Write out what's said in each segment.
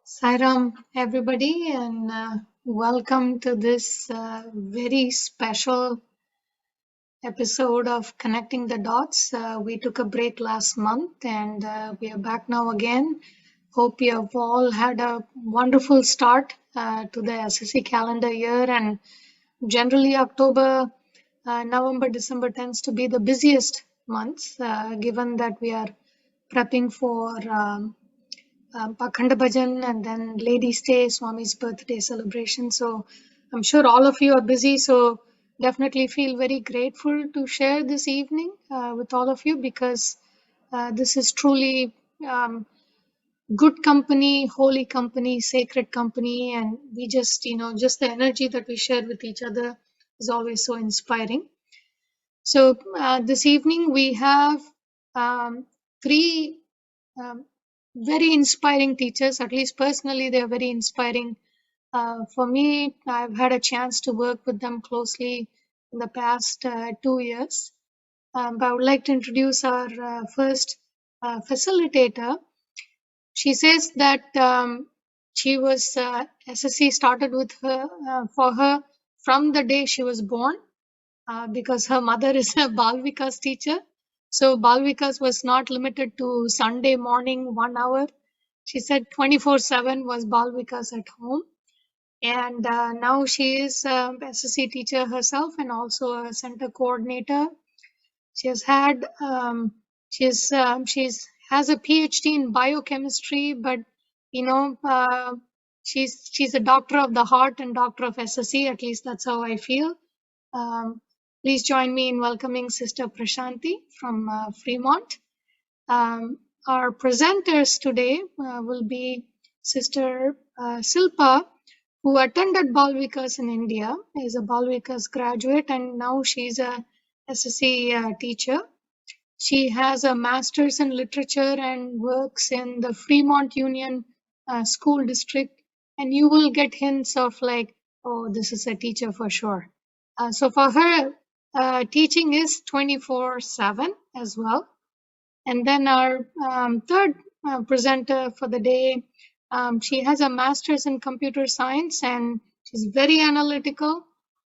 Sairam, everybody, and welcome to this very special episode of Connecting the Dots. We took a break last month and we are back now again. Hope you have all had a wonderful start to the SSE calendar year, and generally October, November, December tends to be the busiest months given that we are prepping for Pakhanda Bhajan and then Ladies' Day, Swami's birthday celebration. So I'm sure all of you are busy. So definitely feel very grateful to share this evening with all of you because this is truly good company, holy company, sacred company. And we just, just the energy that we share with each other is always so inspiring. So this evening we have three very inspiring teachers. At least personally, they're very inspiring. For me, I've had a chance to work with them closely in the past 2 years. But I would like to introduce our first facilitator. She says that she was SSE started with her for her from the day she was born because her mother is a Bal Vikas teacher. So Bal Vikas was not limited to Sunday morning 1 hour. She said 24/7 was Bal Vikas at home. And now she is SSC teacher herself and also a center coordinator. She has had she's has a PhD in biochemistry, but she's a doctor of the heart and doctor of SSC. At least that's how I feel. Please join me in welcoming Sister Prashanti from Fremont. Our presenters today will be Sister Silpa, who attended Bal Vikas in India, is a Bal Vikas graduate, and now she's a SSC teacher. She has a master's in literature and works in the Fremont Union School District, and you will get hints of like, oh, this is a teacher for sure. So for her, teaching is 24/7 as well. And then our third presenter for the day, she has a master's in computer science and she's very analytical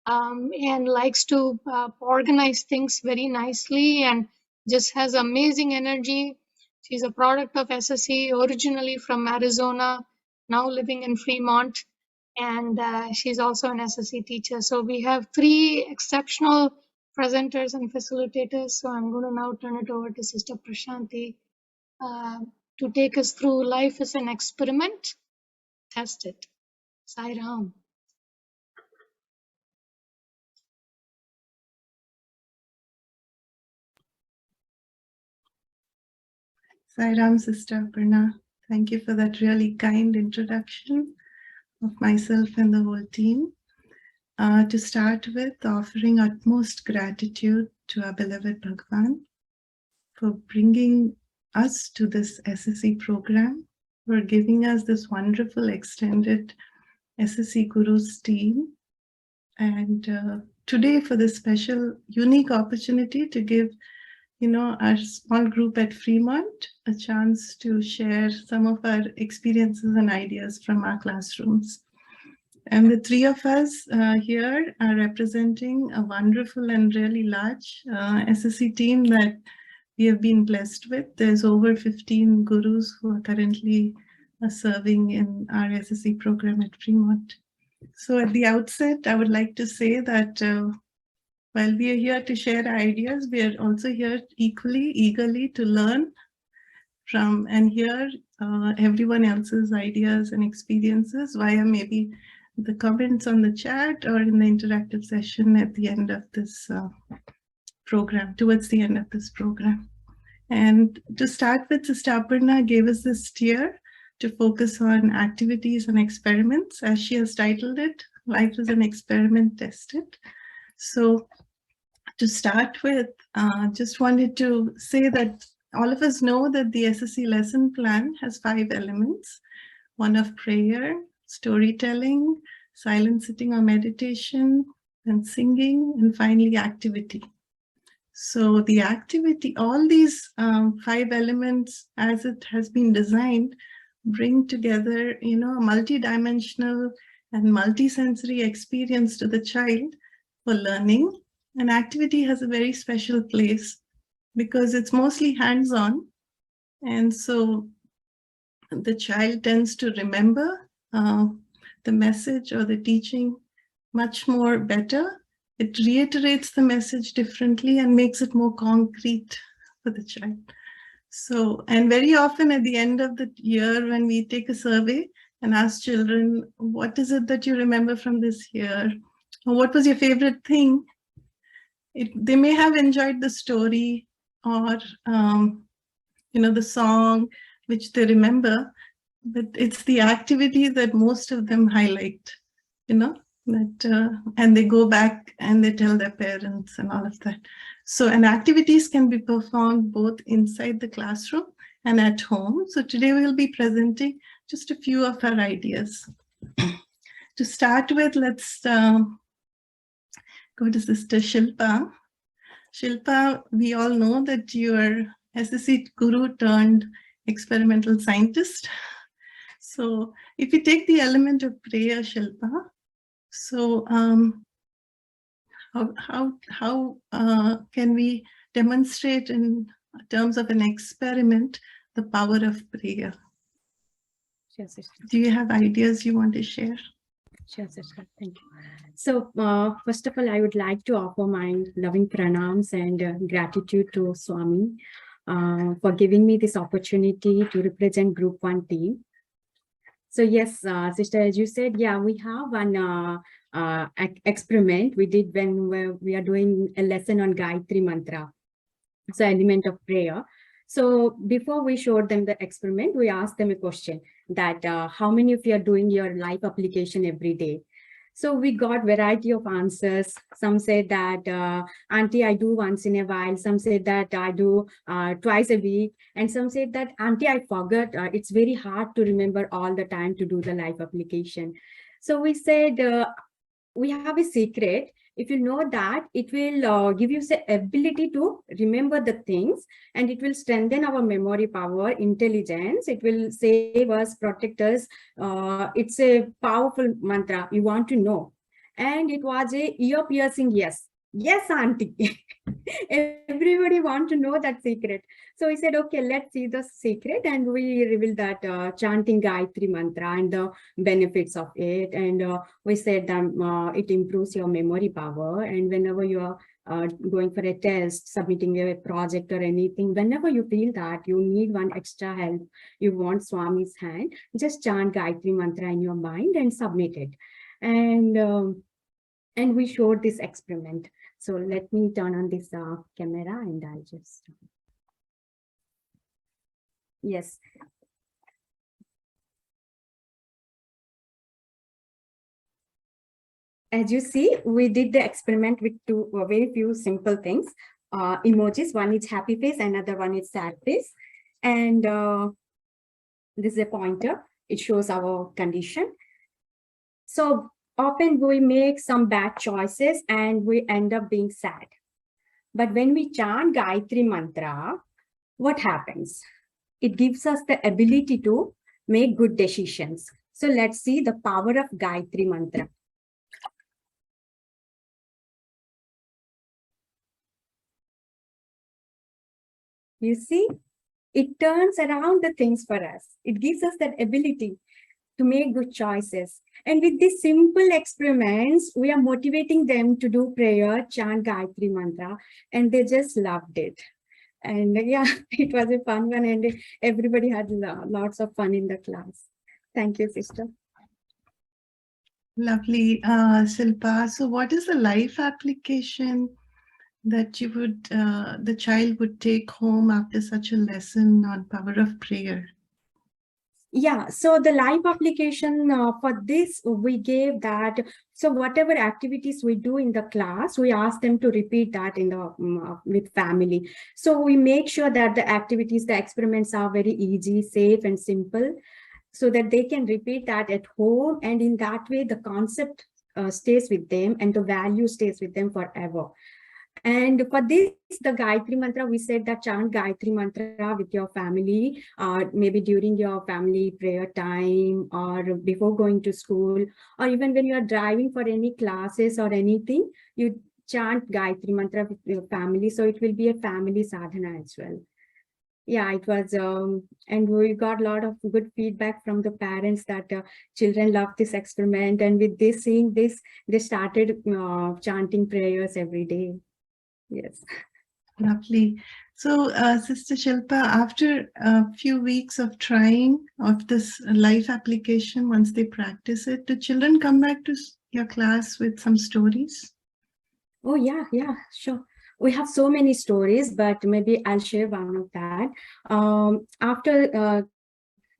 and likes to organize things very nicely and just has amazing energy. She's a product of SSE, originally from Arizona, now living in Fremont, and she's also an SSE teacher. So we have three exceptional presenters and facilitators. So I'm going to now turn it over to Sister Prashanti to take us through life as an experiment. Test it. Sai Ram. Sai Ram, Sister Aparna. Thank you for that really kind introduction of myself and the whole team. To start with, offering utmost gratitude to our beloved Bhagwan for bringing us to this SSE program, for giving us this wonderful extended SSE Gurus team, and today for this special, unique opportunity to give our small group at Fremont a chance to share some of our experiences and ideas from our classrooms. And the three of us here are representing a wonderful and really large SSE team that we have been blessed with. There's over 15 gurus who are currently serving in our SSE program at Fremont. So at the outset, I would like to say that while we are here to share our ideas, we are also here equally, eagerly to learn from and hear everyone else's ideas and experiences via maybe the comments on the chat or in the interactive session at the end of this program, towards the end of this program. And to start with, Sister Aparna gave us this steer to focus on activities and experiments. As she has titled it, life is an experiment, test it. So to start with, just wanted to say that all of us know that the SSE lesson plan has 5 elements: one of prayer, storytelling, silent sitting or meditation, and singing, and finally activity. So the activity, all these 5 elements as it has been designed, bring together, a multidimensional and multisensory experience to the child for learning. An activity has a very special place because it's mostly hands-on. And so the child tends to remember the message or the teaching much more better. It reiterates the message differently and makes it more concrete for the child. So, and very often at the end of the year, when we take a survey and ask children, what is it that you remember from this year? Or what was your favorite thing? They may have enjoyed the story or, the song, which they remember, but it's the activity that most of them highlight, and they go back and they tell their parents and all of that. So, and activities can be performed both inside the classroom and at home. So today we'll be presenting just a few of our ideas. To start with, let's go to Sister Shilpa. Shilpa, we all know that you're SSE guru turned experimental scientist. So if you take the element of prayer, Shilpa, so how can we demonstrate in terms of an experiment the power of prayer? Sure, sister. Do you have ideas you want to share? Sure, sister. Thank you. So first of all, I would like to offer my loving pranams and gratitude to Swami for giving me this opportunity to represent Group 1 team. So yes, sister, as you said, yeah, we have an experiment we did when we are doing a lesson on Gayatri Mantra, so element of prayer. So before we showed them the experiment, we asked them a question that how many of you are doing your life application every day? So we got variety of answers. Some said that, Auntie, I do once in a while. Some said that I do twice a week. And some said that, Auntie, I forgot. It's very hard to remember all the time to do the life application. So we said, we have a secret. If you know that, it will give you the ability to remember the things, and it will strengthen our memory power, intelligence. It will save us, protect us. It's a powerful mantra. You want to know. And it was a ear-piercing yes. Yes, Auntie. Everybody want to know that secret. So we said, okay, let's see the secret. And we revealed that chanting Gayatri Mantra and the benefits of it. And we said that it improves your memory power. And whenever you are going for a test, submitting a project or anything, whenever you feel that you need one extra help, you want Swami's hand, just chant Gayatri Mantra in your mind and submit it. And we showed this experiment. So let me turn on this camera and I'll just, yes. As you see, we did the experiment with very few simple things. Emojis, one is happy face, another one is sad face. And this is a pointer. It shows our condition. So often we make some bad choices and we end up being sad. But when we chant Gayatri Mantra, what happens? It gives us the ability to make good decisions. So let's see the power of Gayatri Mantra. You see, it turns around the things for us. It gives us that ability to make good choices. And with these simple experiments, we are motivating them to do prayer, chant Gayatri Mantra, and they just loved it. And yeah, it was a fun one, and everybody had lots of fun in the class. Thank you, sister. Lovely, Shilpa. So what is the life application that you would, the child would take home after such a lesson on power of prayer? Yeah, so the live application for this, we gave that, so whatever activities we do in the class, we ask them to repeat that in the with family. So we make sure that the activities, the experiments are very easy, safe and simple, so that they can repeat that at home. And in that way, the concept stays with them and the value stays with them forever. And for this, the Gayatri Mantra, we said that chant Gayatri Mantra with your family, maybe during your family prayer time or before going to school, or even when you are driving for any classes or anything, you chant Gayatri Mantra with your family. So it will be a family sadhana as well. Yeah, it was, and we got a lot of good feedback from the parents that children love this experiment. And with this, seeing this, they started chanting prayers every day. Yes. Lovely. So, Sister Shilpa, after a few weeks of trying of this life application, once they practice it, do children come back to your class with some stories? Oh, yeah, sure. We have so many stories, but maybe I'll share one of that. After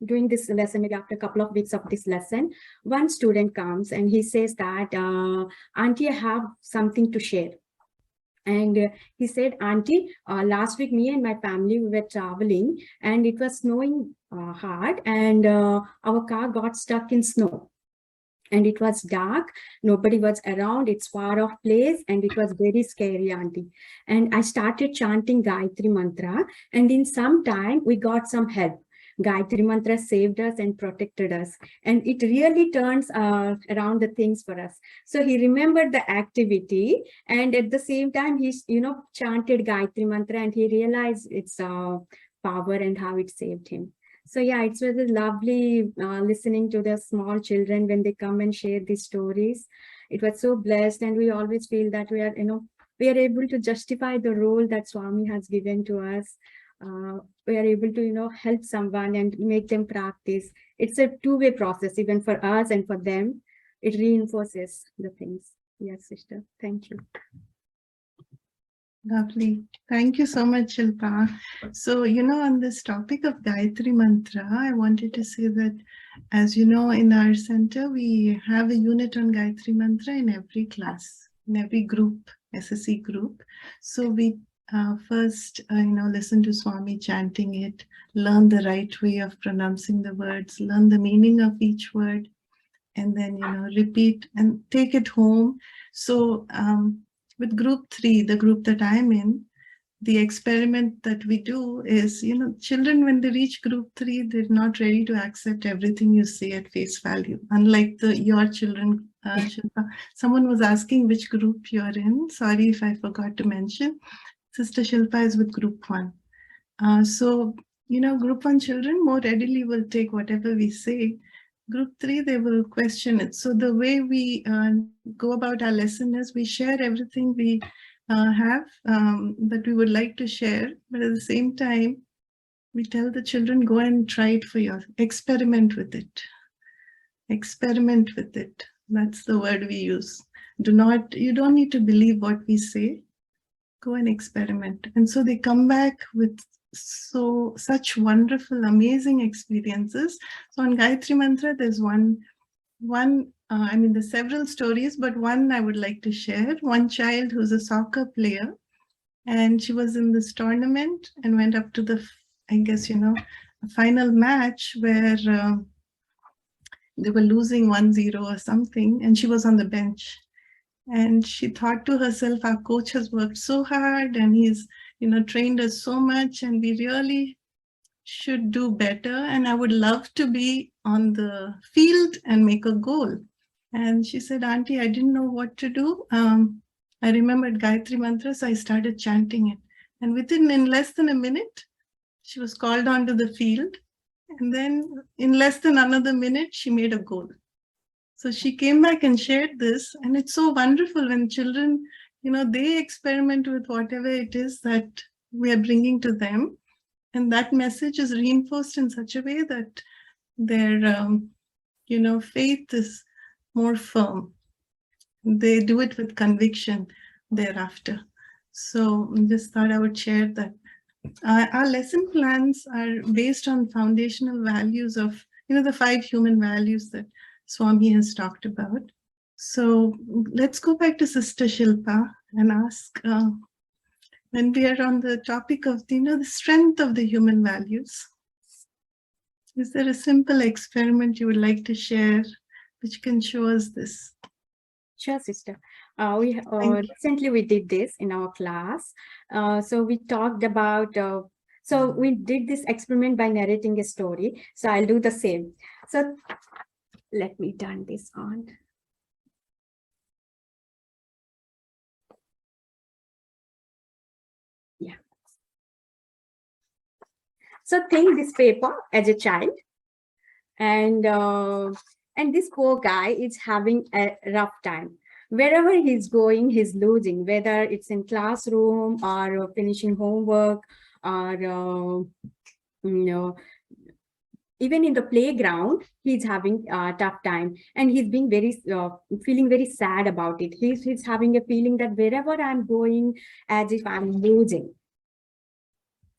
doing this lesson, maybe after a couple of weeks of this lesson, one student comes and he says that, Auntie, I have something to share. And he said, Auntie, last week, me and my family, we were traveling and it was snowing hard, and our car got stuck in snow. And it was dark, nobody was around, it's far off place, and it was very scary, Auntie. And I started chanting Gayatri Mantra, and in some time, we got some help. Gayatri Mantra saved us and protected us. And it really turns around the things for us. So he remembered the activity, and at the same time, he chanted Gayatri Mantra, and he realized its power and how it saved him. So yeah, it's really lovely listening to the small children when they come and share these stories. It was so blessed, and we always feel that we are, we are able to justify the role that Swami has given to us. We are able to, help someone and make them practice. It's a two-way process, even for us and for them. It reinforces the things. Yes, sister. Thank you. Lovely. Thank you so much, Shilpa. So, on this topic of Gayatri Mantra, I wanted to say that, as you know, in our center, we have a unit on Gayatri Mantra in every class, in every group, SSE group. So we first, listen to Swami chanting it, learn the right way of pronouncing the words, learn the meaning of each word, and then, repeat and take it home. So, with group 3, the group that I'm in, the experiment that we do is, children, when they reach group 3, they're not ready to accept everything you say at face value. Unlike your children, Shilpa. Someone was asking which group you're in. Sorry if I forgot to mention. Sister Shilpa is with group 1. So, group 1 children more readily will take whatever we say. Group 3, they will question it. So the way we go about our lesson is we share everything we have that we would like to share, but at the same time, we tell the children, go and try it for yourself. Experiment with it. Experiment with it. That's the word we use. You don't need to believe what we say. Go and experiment. And so they come back with such wonderful, amazing experiences. So on Gayatri Mantra, there's there's several stories, but one I would like to share. One child who's a soccer player, and she was in this tournament and went up to the, a final match where they were losing 1-0 or something, and she was on the bench. And she thought to herself, our coach has worked so hard and he's, trained us so much, and we really should do better. And I would love to be on the field and make a goal. And she said, Auntie, I didn't know what to do. I remembered Gayatri Mantra, so I started chanting it. And in less than a minute, she was called onto the field. And then in less than another minute, she made a goal. So she came back and shared this, and it's so wonderful when children, they experiment with whatever it is that we are bringing to them, and that message is reinforced in such a way that their, faith is more firm. They do it with conviction thereafter. So I just thought I would share that. Our lesson plans are based on foundational values of, the 5 human values that Swami has talked about. So let's go back to Sister Shilpa and ask, when we are on the topic of, the strength of the human values, is there a simple experiment you would like to share which can show us this? Sure, sister. Recently we did this in our class. So we talked about, so we did this experiment by narrating a story. So I'll do the same. So let me turn this on. Yeah. So think this paper as a child, and this poor guy is having a rough time. Wherever he's going, he's losing, whether it's in classroom or finishing homework or even in the playground, he's having a tough time, and he's being feeling very sad about it. He's having a feeling that wherever I'm going, as if I'm losing.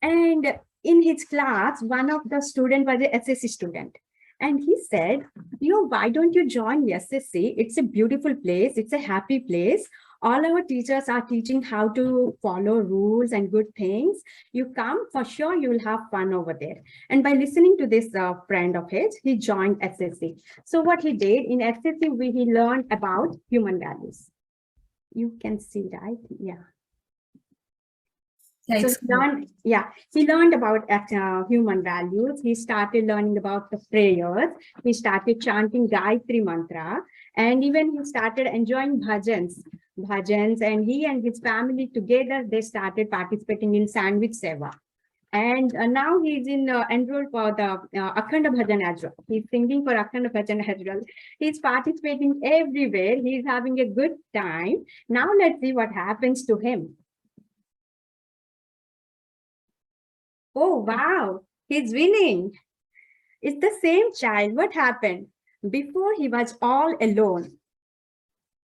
And in his class, one of the students was an SSE student. And he said, why don't you join SSE? It's a beautiful place. It's a happy place. All our teachers are teaching how to follow rules and good things. You come, for sure, you will have fun over there. And by listening to this friend of his, he joined SSE. So what he did in SSE, he learned about human values. You can see, right? Yeah. So he learned about human values. He started learning about the prayers. He started chanting Gayatri mantra, and even he started enjoying bhajans. And he and his family together, they started participating in sandwich seva. And now he's enrolled for the Akhanda Bhajan as well. He's singing for Akhanda Bhajan as well. He's participating everywhere. He's having a good time. Now let's see what happens to him. Oh, wow, he's winning. It's the same child. What happened? Before he was all alone.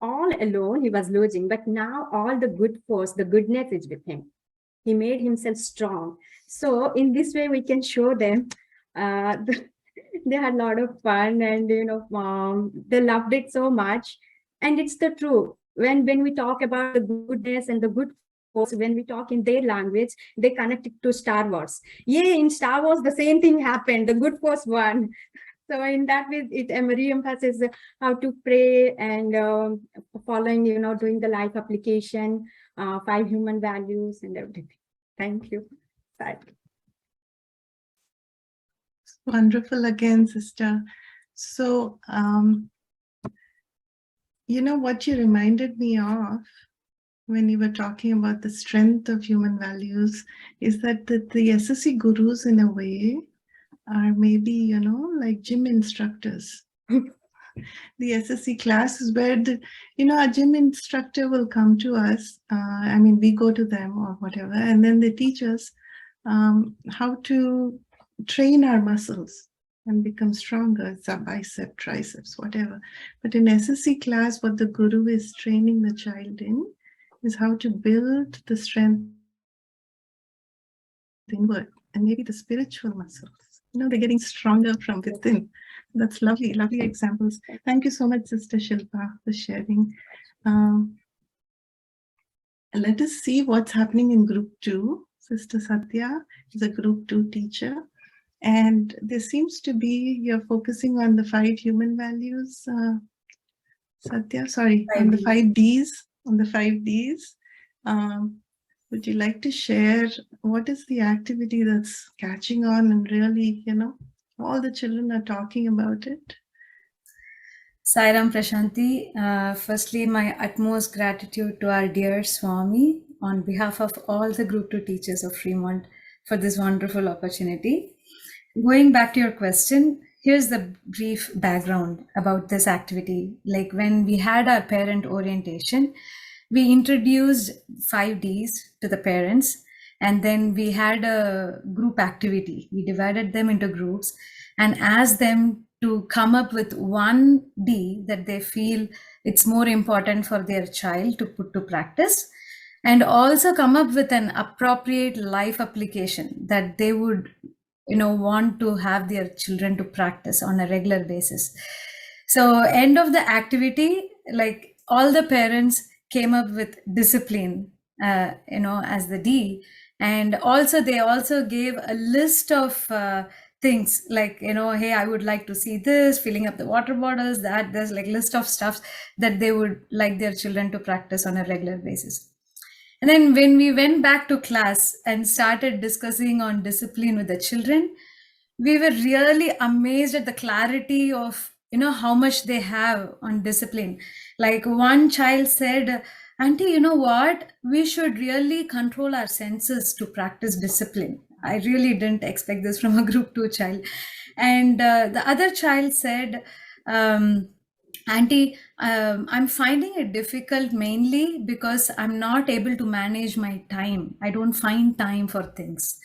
All alone, he was losing. But now all the good force, the goodness is with him. He made himself strong. So in this way, we can show them they had a lot of fun, and they loved it so much. And it's the truth. When we talk about the goodness and the good force, when we talk in their language, they connect it to Star Wars. Yeah, in Star Wars, the same thing happened. The good force won. So in that way, it re-emphasizes how to pray and following, doing the life application, 5 human values and everything. Thank you. Bye. Wonderful again, sister. So, what you reminded me of when you were talking about the strength of human values is that the SSE gurus, in a way, are maybe, like gym instructors. The SSE class is where a gym instructor will come to us. We go to them or whatever, and then they teach us how to train our muscles and become stronger. It's a bicep, triceps, whatever. But in SSE class, what the guru is training the child in is how to build the strength inward and maybe the spiritual muscles. They're getting stronger from within. That's lovely, lovely examples. Thank you so much, Sister Shilpa, for sharing. Let us see what's happening in group 2. Sister Satya is a group 2 teacher. And there seems to be, you're focusing on the 5 human values, Satya, sorry, on the 5 Ds, would you like to share what is the activity that's catching on and really, all the children are talking about it? Sairam Prashanti, firstly, my utmost gratitude to our dear Swami on behalf of all the Group 2 teachers of Fremont for this wonderful opportunity. Going back to your question, here's the brief background about this activity. Like when we had our parent orientation, we introduced 5 Ds to the parents, and then we had a group activity. We divided them into groups and asked them to come up with 1 D that they feel it's more important for their child to put to practice, and also come up with an appropriate life application that they would want to have their children to practice on a regular basis. So end of the activity, like all the parents came up with discipline, as the D. And also they also gave a list of things like, hey, I would like to see this, filling up the water bottles, that there's like list of stuff that they would like their children to practice on a regular basis. And then when we went back to class and started discussing on discipline with the children, we were really amazed at the clarity of how much they have on discipline. Like one child said, auntie, you know what, we should really control our senses to practice discipline. I really didn't expect this from a group 2 child. And the other child said, auntie, I'm finding it difficult mainly because I'm not able to manage my time. I don't find time for things.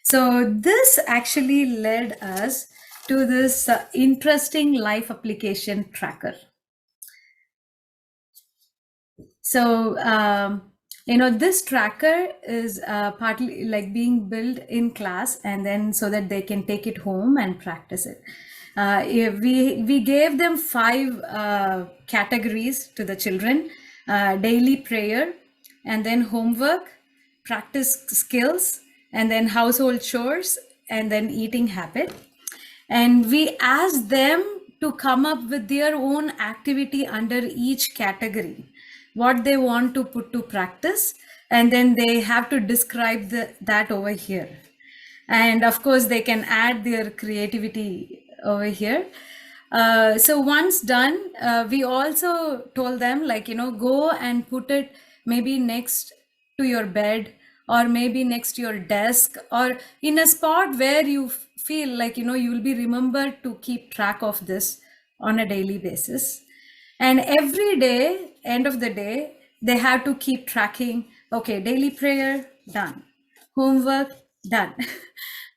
So this actually led us to this interesting life application tracker. So, this tracker is partly like being built in class, and then so that they can take it home and practice it. We gave them 5 categories to the children: daily prayer, and then homework, practice skills, and then household chores, and then eating habit. And we asked them to come up with their own activity under each category, what they want to put to practice, and then they have to describe that over here. And of course, they can add their creativity over here. So once done, we also told them, like, go and put it maybe next to your bed, or maybe next to your desk, or in a spot where you feel like, you will be remembered to keep track of this on a daily basis. And every day, end of the day, they have to keep tracking, okay, daily prayer, done. Homework, done.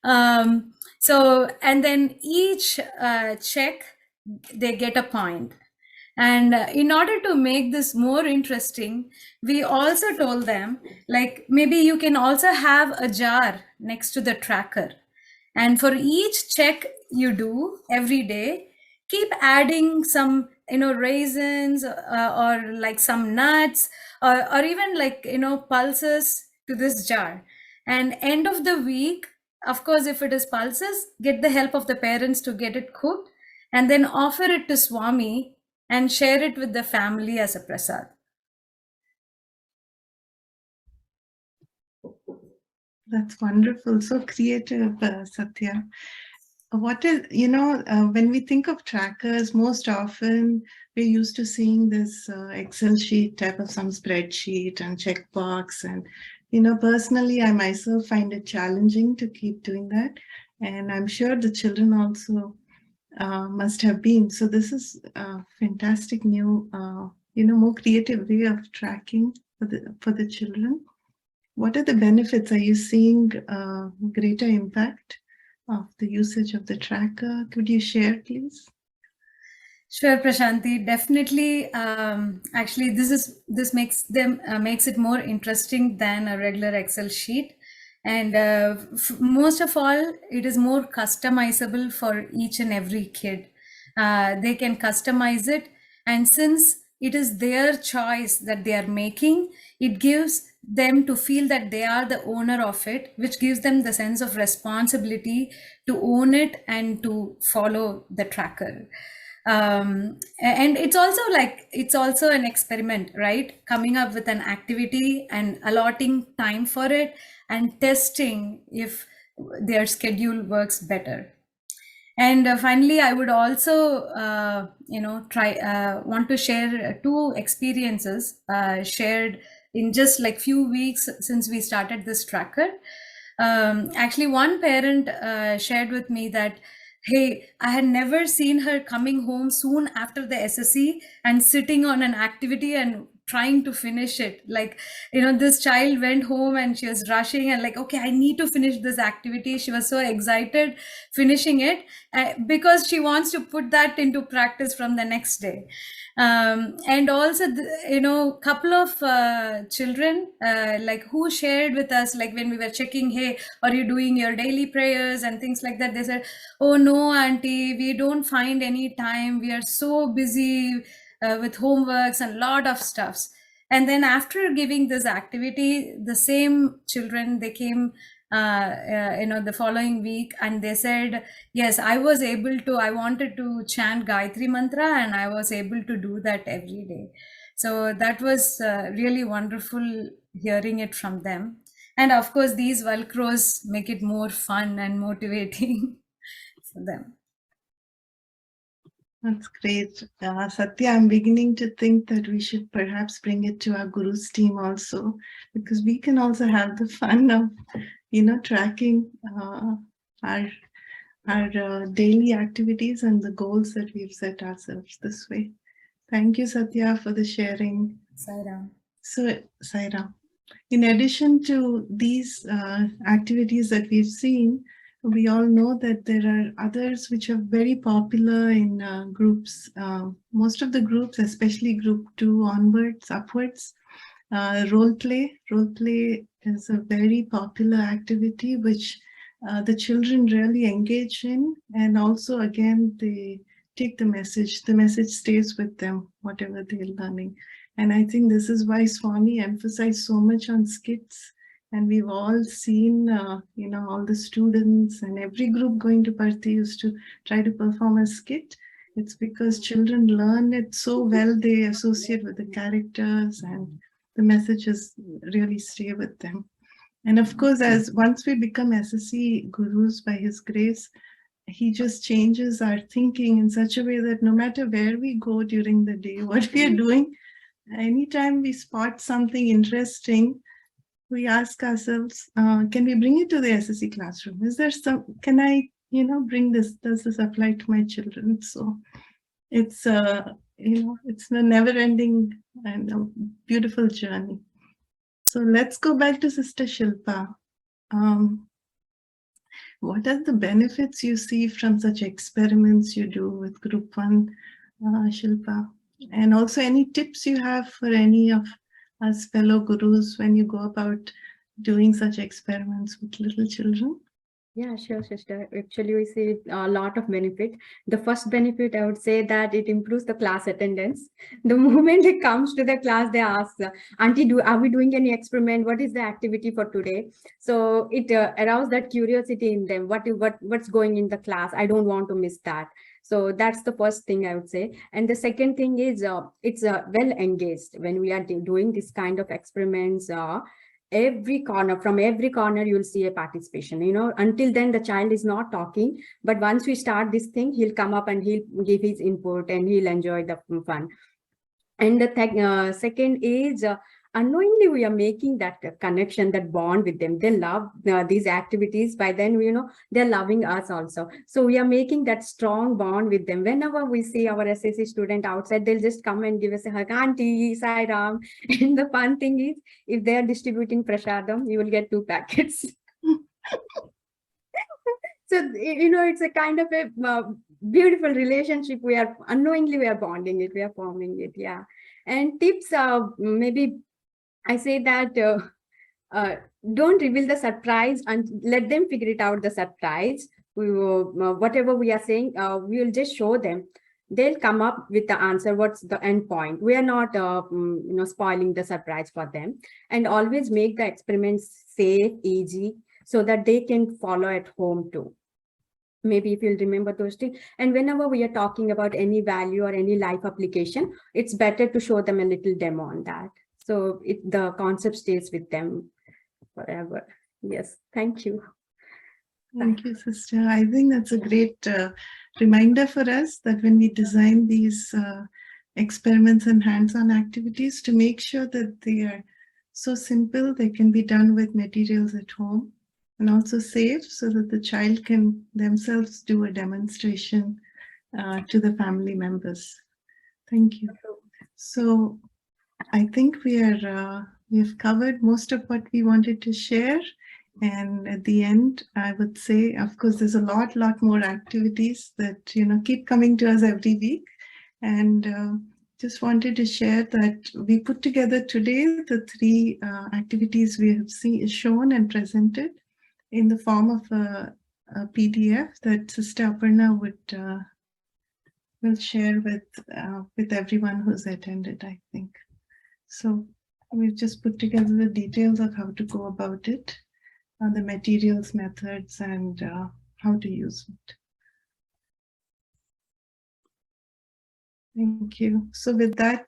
And then each check, they get a point. And in order to make this more interesting, we also told them, like, maybe you can also have a jar next to the tracker. And for each check you do every day, keep adding some, raisins, or like some nuts, or even like, pulses to this jar. And end of the week, of course, if it is pulses, get the help of the parents to get it cooked, and then offer it to Swami and share it with the family as a prasad. That's wonderful. So creative, Satya. What is, when we think of trackers, most often we're used to seeing this Excel sheet type of some spreadsheet and checkbox. And, personally, I myself find it challenging to keep doing that. And I'm sure the children also must have been. So this is a fantastic new, more creative way of tracking for the children. What are the benefits? Are you seeing greater impact of the usage of the tracker? Could you share, please? Sure, Prashanti. Definitely. Actually, this makes it more interesting than a regular Excel sheet. And most of all, it is more customizable for each and every kid. They can customize it, and since it is their choice that they are making, it gives them to feel that they are the owner of it, which gives them the sense of responsibility to own it and to follow the tracker. And it's also an experiment, right? Coming up with an activity and allotting time for it and testing if their schedule works better. And finally, I would also, want to share 2 experiences shared in just like few weeks since we started this tracker. Actually, one parent shared with me that, hey, I had never seen her coming home soon after the SSE and sitting on an activity and trying to finish it. Like, this child went home and she was rushing and like, okay, I need to finish this activity. She was so excited finishing it because she wants to put that into practice from the next day. And also, couple of children like who shared with us, like when we were checking, hey, are you doing your daily prayers and things like that? They said, oh no, auntie, we don't find any time. We are so busy with homeworks and a lot of stuffs. And then after giving this activity, the same children, they came the following week, and they said, yes, I wanted to chant Gayatri Mantra, and I was able to do that every day. So that was really wonderful hearing it from them. And of course, these Velcros make it more fun and motivating for them. That's great. Satya, I'm beginning to think that we should perhaps bring it to our Guru's team also, because we can also have the fun of, tracking our daily activities and the goals that we've set ourselves this way. Thank you, Satya, for the sharing. Sairam. So, Sairam, in addition to these activities that we've seen, we all know that there are others which are very popular in groups. Most of the groups, especially group 2 onwards, upwards, role play. Role play is a very popular activity which the children really engage in, and also again they take the message. The message stays with them, whatever they're learning. And I think this is why Swami emphasized so much on skits. And we've all seen, all the students and every group going to Parthi used to try to perform a skit. It's because children learn it so well, they associate with the characters and the messages really stay with them. And of course, as once we become SSE gurus by his grace, he just changes our thinking in such a way that no matter where we go during the day, what we are doing, anytime we spot something interesting, we ask ourselves, can we bring it to the SSE classroom? Is there can I, bring this? Does this apply to my children? So it's, it's a never-ending and a beautiful journey. So let's go back to Sister Shilpa. What are the benefits you see from such experiments you do with Group 1, Shilpa? And also any tips you have for any of us fellow gurus when you go about doing such experiments with little children? Yeah, sure, sister. Actually, we see a lot of benefit. The first benefit, I would say that it improves the class attendance. The moment it comes to the class, they ask, Auntie, are we doing any experiment? What is the activity for today? So it arouses that curiosity in them. What's going in the class? I don't want to miss that. So that's the first thing I would say. And the second thing is it's well engaged when we are doing this kind of experiments. From every corner you'll see a participation. Until then the child is not talking, but once we start this thing, he'll come up and he'll give his input and he'll enjoy the fun. And the second is unknowingly we are making that connection, that bond with them. They love these activities. By then, they're loving us also. So we are making that strong bond with them. Whenever we see our SSE student outside, they'll just come and give us a hug, Auntie, Sairam. And the fun thing is, if they're distributing prasadam, you will get 2 packets. So, it's a kind of a beautiful relationship. Unknowingly we are bonding it, we are forming it. Yeah. And tips, maybe I say that don't reveal the surprise and let them figure it out, the surprise. We will, whatever we are saying, we will just show them. They'll come up with the answer. What's the end point? We are not, spoiling the surprise for them. And always make the experiments safe, easy, so that they can follow at home too. Maybe if you'll remember those things. And whenever we are talking about any value or any life application, it's better to show them a little demo on that. So the concept stays with them forever. Yes, thank you. Thank you, sister. I think that's a great reminder for us that when we design these experiments and hands-on activities, to make sure that they are so simple, they can be done with materials at home, and also safe so that the child can themselves do a demonstration to the family members. Thank you. So I think we've covered most of what we wanted to share. And at the end, I would say, of course, there's a lot more activities that, keep coming to us every week. And just wanted to share that we put together today the 3 activities we have shown and presented in the form of a PDF that Sister Aparna will share with everyone who's attended, I think. So we've just put together the details of how to go about it. the materials, methods, and how to use it. Thank you. So with that,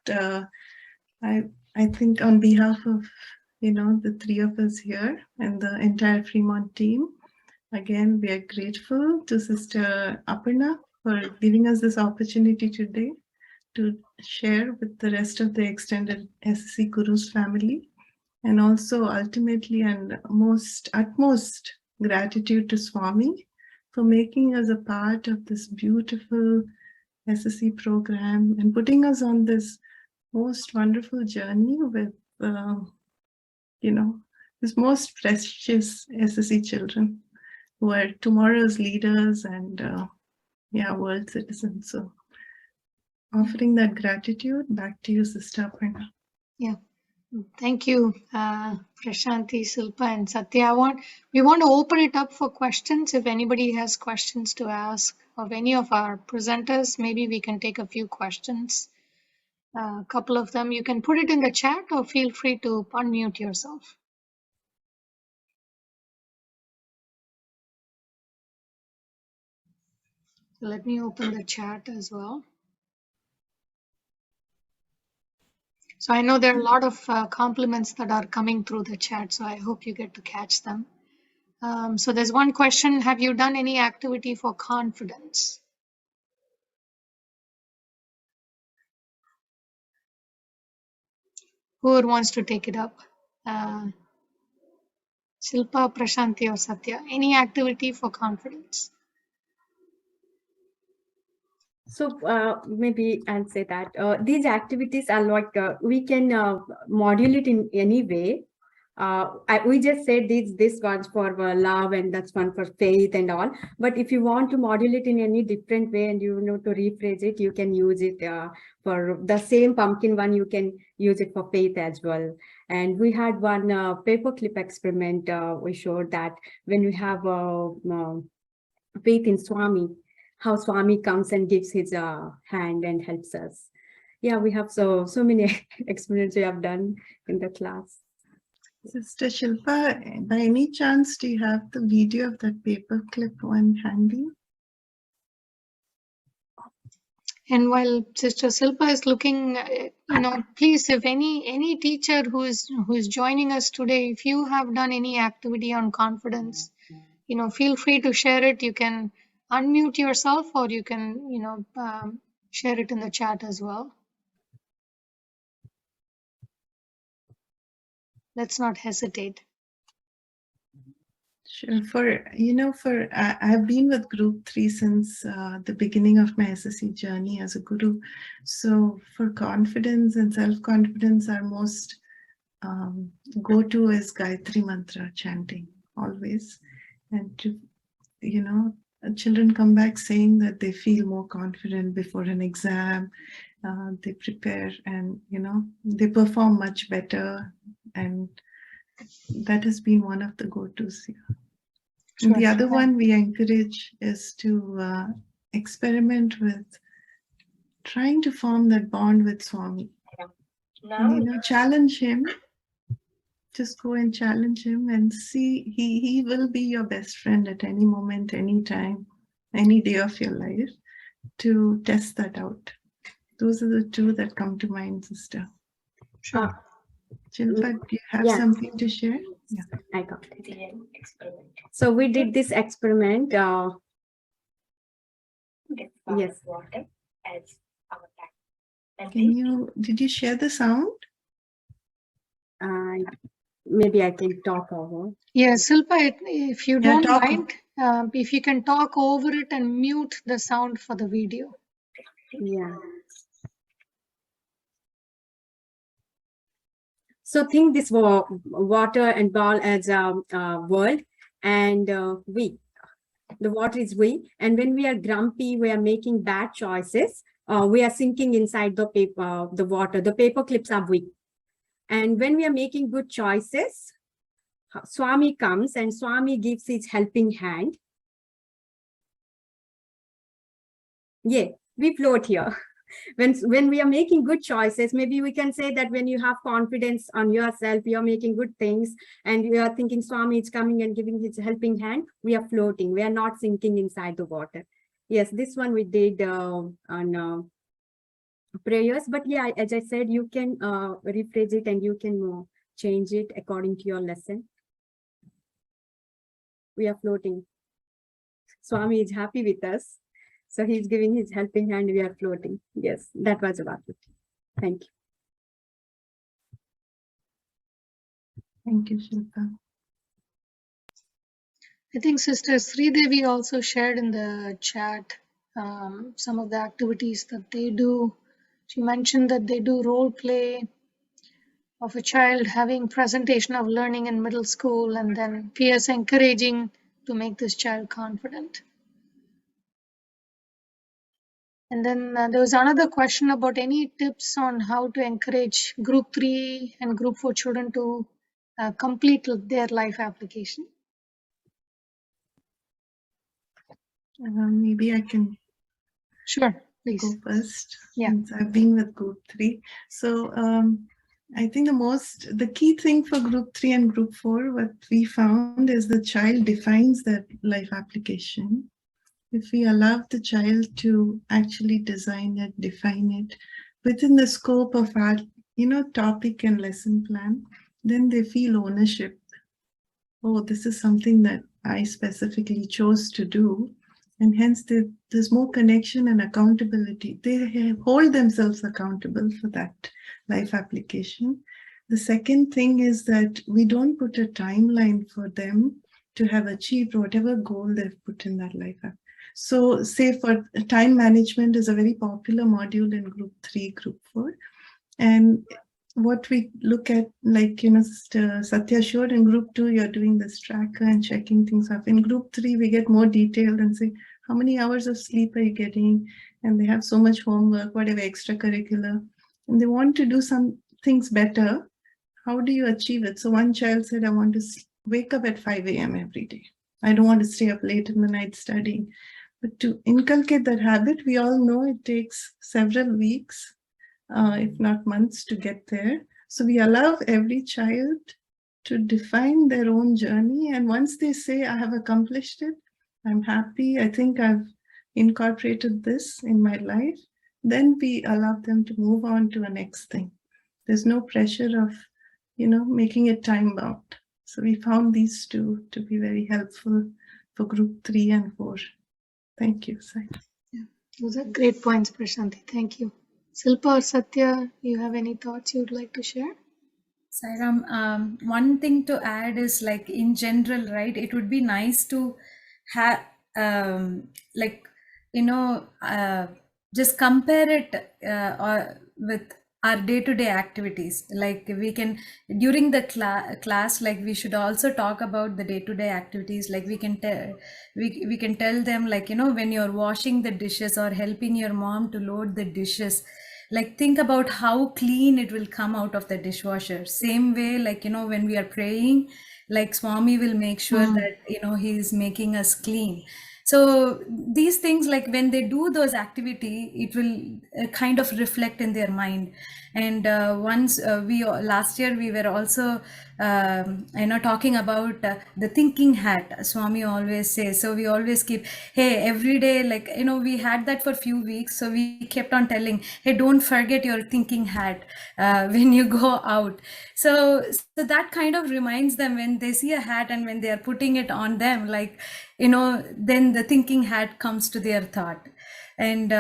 I think on behalf of the three of us here and the entire Fremont team, again, we are grateful to Sister Aparna for giving us this opportunity today to share with the rest of the extended SSE Gurus family, and also ultimately and utmost gratitude to Swami for making us a part of this beautiful SSE program and putting us on this most wonderful journey with, this most precious SSE children who are tomorrow's leaders and, world citizens. So offering that gratitude, back to you, Sister Aparna. Yeah. Thank you, Prashanti, Silpa, and Satya. We want to open it up for questions. If anybody has questions to ask of any of our presenters, maybe we can take a few questions. A couple of them. You can put it in the chat or feel free to unmute yourself. So let me open the chat as well. So I know there are a lot of compliments that are coming through the chat, so I hope you get to catch them. So there's one question: have you done any activity for confidence? Who wants to take it up? Silpa, Prashanti, or Satya? Any activity for confidence? So maybe I'll say that these activities are like we can module it in any way. We just said this one's for love and that's one for faith and all. But if you want to modulate in any different way and to rephrase it, you can use it for the same pumpkin one. You can use it for faith as well. And we had one paperclip experiment. We showed that when we have faith in Swami, how Swami comes and gives his hand and helps us. Yeah, we have so many experiments we have done in the class. Sister Shilpa, by any chance, do you have the video of that paperclip one handy? And while Sister Silpa is looking, please, if any teacher who is joining us today, if you have done any activity on confidence, feel free to share it. You can unmute yourself, or you can, share it in the chat as well. Let's not hesitate. Sure. I've been with Group 3 since the beginning of my SSE journey as a guru. So for confidence and self-confidence, our most go-to is Gayatri Mantra chanting always. And children come back saying that they feel more confident before an exam. They prepare and, they perform much better. And that has been one of the go-tos here. Sure. And the other one we encourage is to experiment with trying to form that bond with Swami. And, challenge him. Just go and challenge him and see. He will be your best friend at any moment, any time, any day of your life, to test that out. Those are the two that come to mind, sister. Sure. Shilpa, do you have something to share? Yeah, I got it. So we did this experiment. Yes. Did you share the sound? Maybe I can talk over. Yeah, Silpa, if you don't mind, if you can talk over it and mute the sound for the video. Yeah. So think this water and ball as a world, and we. The water is we. And when we are grumpy, we are making bad choices. We are sinking inside the paper, the water. The paper clips are we. And when we are making good choices, Swami comes and Swami gives his helping hand. Yeah, we float here. when we are making good choices, maybe we can say that when you have confidence on yourself, you're making good things, and you are thinking Swami is coming and giving his helping hand, we are floating, we are not sinking inside the water. Yes, this one we did on prayers, but yeah, as I said, you can rephrase it and you can change it according to your lesson. We are floating. Swami is happy with us, so he's giving his helping hand, we are floating. Yes, that was about it. Thank you. Thank you, Shilpa. I think Sister Sridevi also shared in the chat some of the activities that they do. She mentioned that they do role play of a child having presentation of learning in middle school, and then peers encouraging to make this child confident. And then there was another question about any tips on how to encourage group 3 and group 4 children to complete their life application. Maybe I can Sure, please go first. Yeah. Since I've been with group 3. So I think the key thing for group 3 and group 4, what we found is the child defines their life application. If we allow the child to actually design it, define it within the scope of our, topic and lesson plan, then they feel ownership. Oh, this is something that I specifically chose to do. And hence there's more connection and accountability. They hold themselves accountable for that life application. The second thing is that we don't put a timeline for them to have achieved whatever goal they've put in that life app. So say for time management is a very popular module in group 3, group 4. And what we look at, like, Satya showed in group 2, you're doing this tracker and checking things off. In group 3, we get more detailed and say, how many hours of sleep are you getting? And they have so much homework, whatever extracurricular, and they want to do some things better. How do you achieve it? So one child said, I want to wake up at 5 a.m. every day. I don't want to stay up late in the night studying. But to inculcate that habit, we all know it takes several weeks, if not months, to get there. So we allow every child to define their own journey. And once they say, I have accomplished it, I'm happy, I think I've incorporated this in my life, then we allow them to move on to a next thing. There's no pressure of, making it time bound. So we found these two to be very helpful for group 3 and 4. Thank you, Sai. Yeah, those are great points, Prashanti. Thank you. Silpa or Satya, you have any thoughts you'd like to share? Sairam, one thing to add is, like, in general, right, it would be nice to have, just compare it with our day-to-day activities. Like, we can, during the class, like, we should also talk about the day-to-day activities. Like, we can tell them, like, when you're washing the dishes or helping your mom to load the dishes, like, think about how clean it will come out of the dishwasher. Same way, like, when we are praying, like, Swami will make sure that, he is making us clean. So these things, like, when they do those activity, it will kind of reflect in their mind. And once last year we were also talking about the thinking hat, Swami always says. So we always keep, hey, every day, like, we had that for a few weeks, so we kept on telling, hey, don't forget your thinking hat when you go out. So that kind of reminds them when they see a hat and when they are putting it on them, like, then the thinking hat comes to their thought. And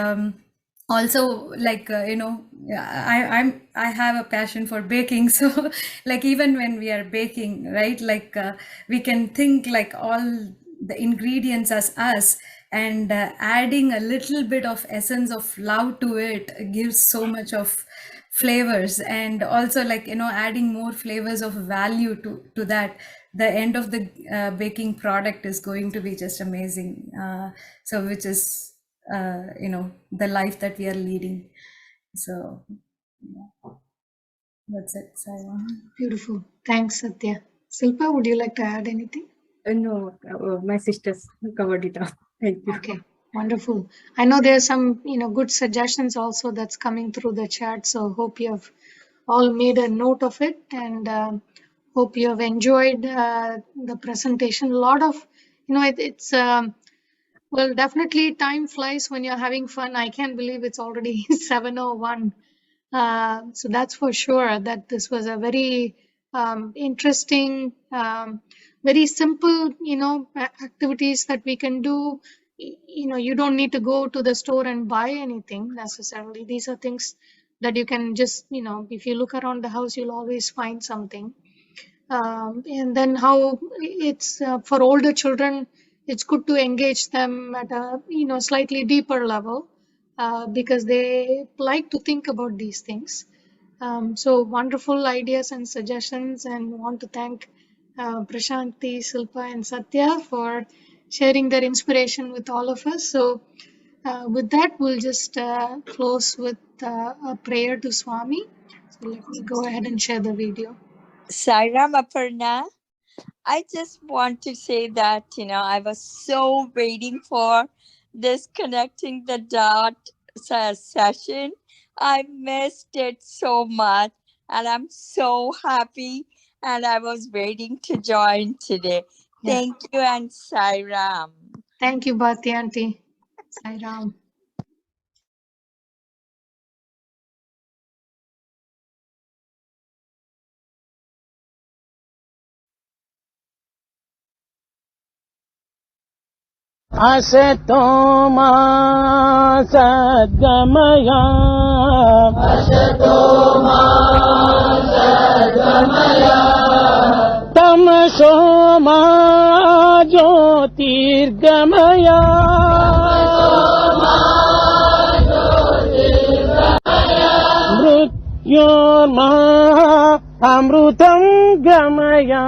also, like, I have a passion for baking. So like, even when we are baking, right, like, we can think, like, all the ingredients as us, and adding a little bit of essence of love to it gives so much of flavors. And also, like, adding more flavors of value to that, the end of the baking product is going to be just amazing. So which is the life that we are leading. So yeah, that's it, Sairam. Beautiful. Thanks, Satya. Silpa, would you like to add anything? No, my sisters covered it up. Thank you. Okay, Wonderful. I know there's some, good suggestions also that's coming through the chat. So hope you have all made a note of it, and hope you have enjoyed the presentation. A lot of, it's well, definitely time flies when you're having fun. I can't believe it's already 7:01. So that's for sure that this was a very interesting, very simple, activities that we can do. You don't need to go to the store and buy anything necessarily. These are things that you can just, if you look around the house, you'll always find something. And then how it's for older children, it's good to engage them at a slightly deeper level because they like to think about these things. So wonderful ideas and suggestions, and want to thank Prashanti, Silpa, and Satya for sharing their inspiration with all of us. So with that, we'll just close with a prayer to Swami. So let me go ahead and share the video. Sairam Aparna, I just want to say that, I was so waiting for this connecting the dot session. I missed it so much, and I'm so happy, and I was waiting to join today. Yeah. Thank you, and Sairam. Thank you, Bhati Auntie. Sairam. असतो मा सद्गमया तमसो मा ज्योतिर्गमया मृत्योर्मा अमृतं गमया